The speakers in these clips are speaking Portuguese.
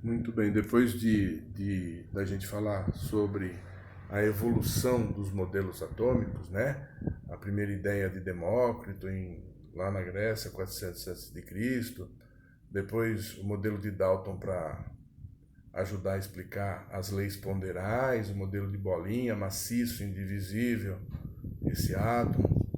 Muito bem, depois da gente falar sobre a evolução dos modelos atômicos, né? A primeira ideia de Demócrito lá na Grécia, 400 a.C., depois o modelo de Dalton para ajudar a explicar as leis ponderais, o modelo de bolinha, maciço, indivisível, esse átomo.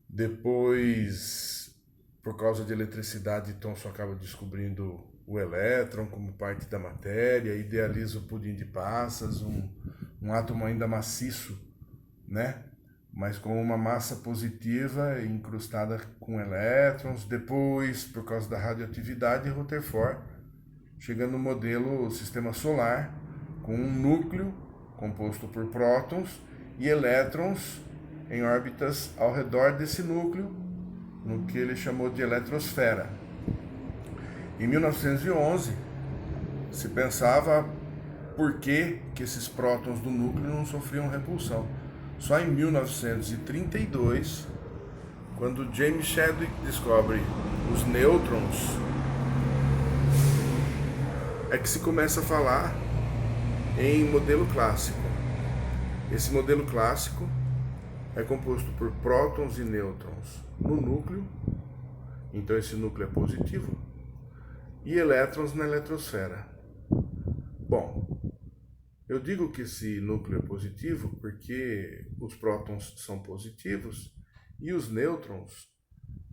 Depois, por causa de eletricidade, Thomson acaba descobrindo o elétron como parte da matéria, idealiza o pudim de passas, um átomo ainda maciço, né? Mas com uma massa positiva incrustada com elétrons. Depois, por causa da radioatividade, Rutherford chega no modelo sistema solar, com um núcleo composto por prótons e elétrons em órbitas ao redor desse núcleo, no que ele chamou de eletrosfera. Em 1911, se pensava por que esses prótons do núcleo não sofriam repulsão. Só em 1932, quando James Chadwick descobre os nêutrons, é que se começa a falar em modelo clássico. Esse modelo clássico é composto por prótons e nêutrons no núcleo, então esse núcleo é positivo, e elétrons na eletrosfera. Bom, eu digo que esse núcleo é positivo porque os prótons são positivos e os nêutrons,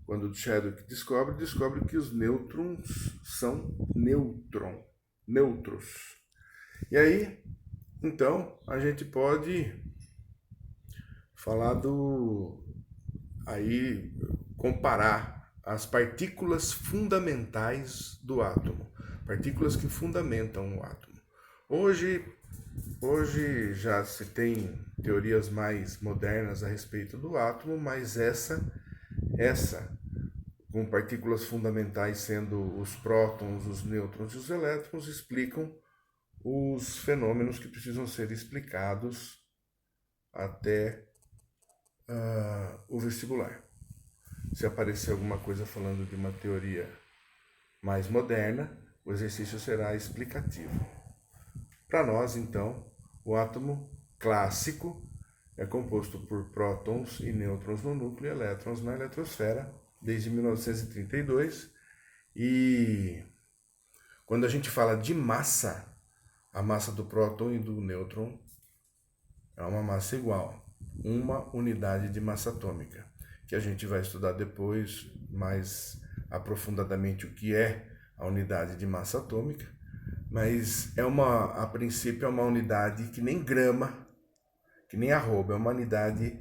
quando Chadwick descobre que os nêutrons são neutros. E aí, então, a gente pode falar comparar as partículas fundamentais do átomo, partículas que fundamentam o átomo. Hoje já se tem teorias mais modernas a respeito do átomo, mas essa com partículas fundamentais sendo os prótons, os nêutrons e os elétrons, explicam os fenômenos que precisam ser explicados até o vestibular. Se aparecer alguma coisa falando de uma teoria mais moderna, o exercício será explicativo. Para nós, então, o átomo clássico é composto por prótons e nêutrons no núcleo e elétrons na eletrosfera, desde 1932. E quando a gente fala de massa, a massa do próton e do nêutron é uma massa igual, uma unidade de massa atômica, que a gente vai estudar depois mais aprofundadamente o que é a unidade de massa atômica, mas a princípio é uma unidade que nem grama, que nem arroba, é uma unidade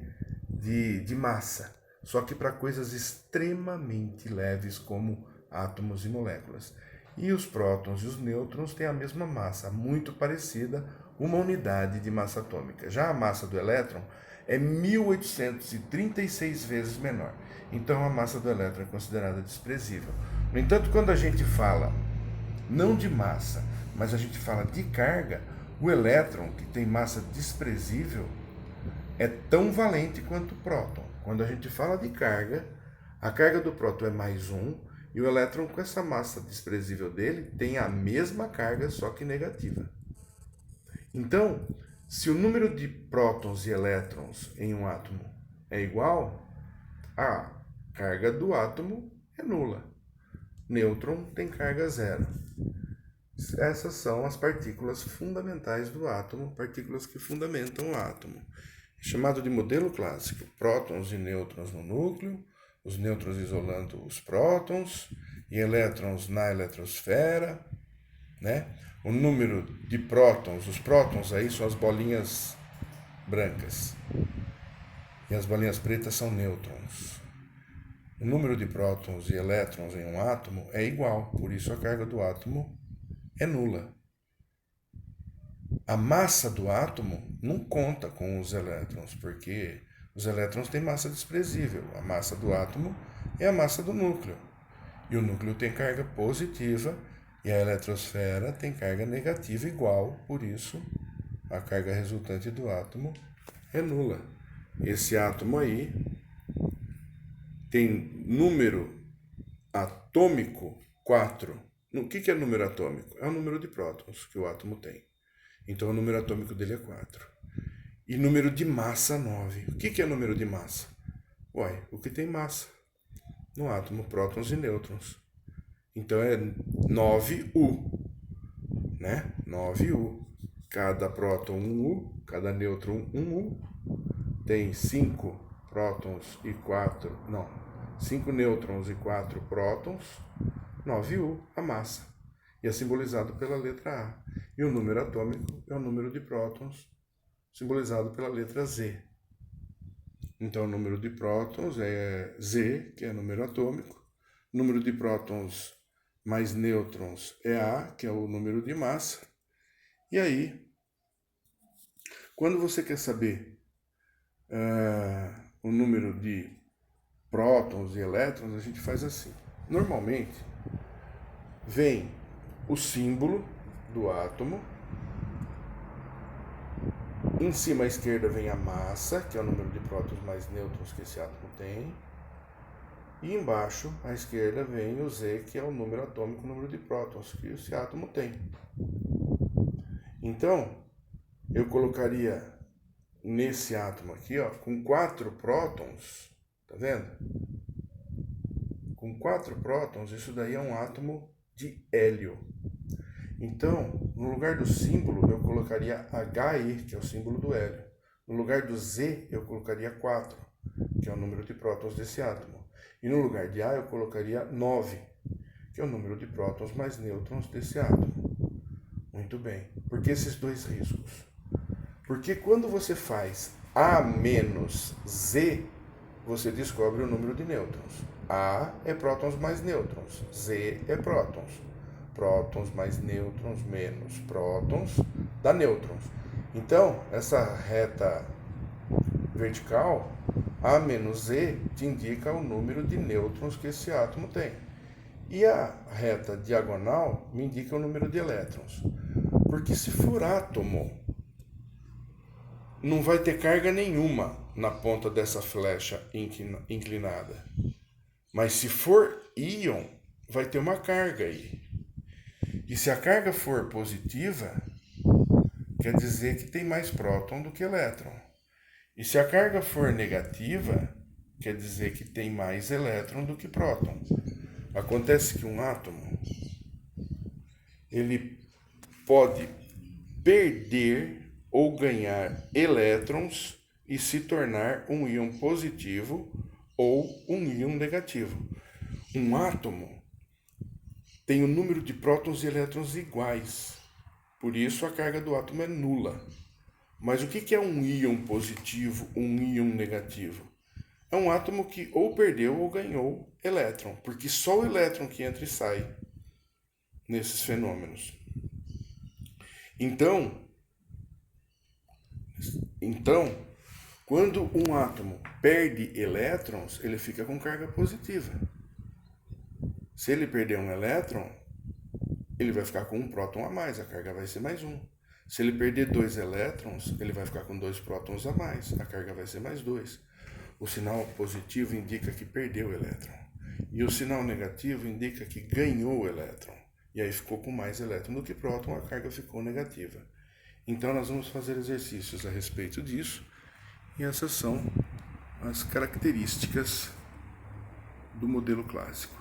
de massa, só que para coisas extremamente leves como átomos e moléculas. E os prótons e os nêutrons têm a mesma massa, muito parecida, uma unidade de massa atômica. Já a massa do elétron é 1836 vezes menor. Então a massa do elétron é considerada desprezível. No entanto, quando a gente fala não de massa, mas a gente fala de carga, o elétron, que tem massa desprezível, é tão valente quanto o próton. Quando a gente fala de carga, a carga do próton é mais 1, e o elétron, com essa massa desprezível dele, tem a mesma carga, só que negativa. Então, se o número de prótons e elétrons em um átomo é igual, a carga do átomo é nula. Nêutron tem carga zero. Essas são as partículas fundamentais do átomo, partículas que fundamentam o átomo. Chamado de modelo clássico, prótons e nêutrons no núcleo, os nêutrons isolando os prótons e elétrons na eletrosfera, né? O número de prótons, os prótons aí são as bolinhas brancas e as bolinhas pretas são nêutrons. O número de prótons e elétrons em um átomo é igual, por isso a carga do átomo é nula. A massa do átomo não conta com os elétrons, porque os elétrons têm massa desprezível. A massa do átomo é a massa do núcleo. E o núcleo tem carga positiva e a eletrosfera tem carga negativa igual, por isso a carga resultante do átomo é nula. Esse átomo aí tem número atômico 4. O que é número atômico? É o número de prótons que o átomo tem. Então o número atômico dele é 4. E número de massa, 9. O que é número de massa? Uai, o que tem massa no átomo, prótons e nêutrons. Então é 9U, né? 9U. Cada próton 1U, cada nêutron 1U. Tem 5 prótons e 4, não, 5 nêutrons e 4 prótons, 9U, a massa. E é simbolizado pela letra A. E o número atômico é o número de prótons, simbolizado pela letra Z. Então, o número de prótons é Z, que é o número atômico. O número de prótons mais nêutrons é A, que é o número de massa. E aí, quando você quer saber o número de prótons e elétrons, a gente faz assim. Normalmente, vem o símbolo do átomo. Em cima à esquerda vem a massa, que é o número de prótons mais nêutrons que esse átomo tem. E embaixo, à esquerda, vem o Z, que é o número atômico, o número de prótons que esse átomo tem. Então, eu colocaria nesse átomo aqui, ó, com 4 prótons, tá vendo? Com 4 prótons, isso daí é um átomo de hélio. Então, no lugar do símbolo, eu colocaria He, que é o símbolo do hélio. No lugar do Z, eu colocaria 4, que é o número de prótons desse átomo. E no lugar de A, eu colocaria 9, que é o número de prótons mais nêutrons desse átomo. Muito bem. Por que esses dois riscos? Porque quando você faz A menos Z, você descobre o número de nêutrons. A é prótons mais nêutrons. Z é prótons. Prótons mais nêutrons menos prótons dá nêutrons. Então, essa reta vertical, A menos Z, te indica o número de nêutrons que esse átomo tem. E a reta diagonal me indica o número de elétrons. Porque se for átomo, não vai ter carga nenhuma na ponta dessa flecha inclinada. Mas se for íon, vai ter uma carga aí. E se a carga for positiva, quer dizer que tem mais próton do que elétron. E se a carga for negativa, quer dizer que tem mais elétron do que próton. Acontece que um átomo, ele pode perder ou ganhar elétrons e se tornar um íon positivo ou um íon negativo. Um átomo tem o número de prótons e elétrons iguais, por isso a carga do átomo é nula. Mas o que é um íon positivo, um íon negativo? É um átomo que ou perdeu ou ganhou elétron, porque só o elétron que entra e sai nesses fenômenos. Então, quando um átomo perde elétrons, ele fica com carga positiva. Se ele perder um elétron, ele vai ficar com um próton a mais, a carga vai ser mais 1. Se ele perder 2 elétrons, ele vai ficar com 2 prótons a mais, a carga vai ser mais 2. O sinal positivo indica que perdeu o elétron. E o sinal negativo indica que ganhou o elétron. E aí ficou com mais elétron do que próton, a carga ficou negativa. Então nós vamos fazer exercícios a respeito disso. E essas são as características do modelo clássico.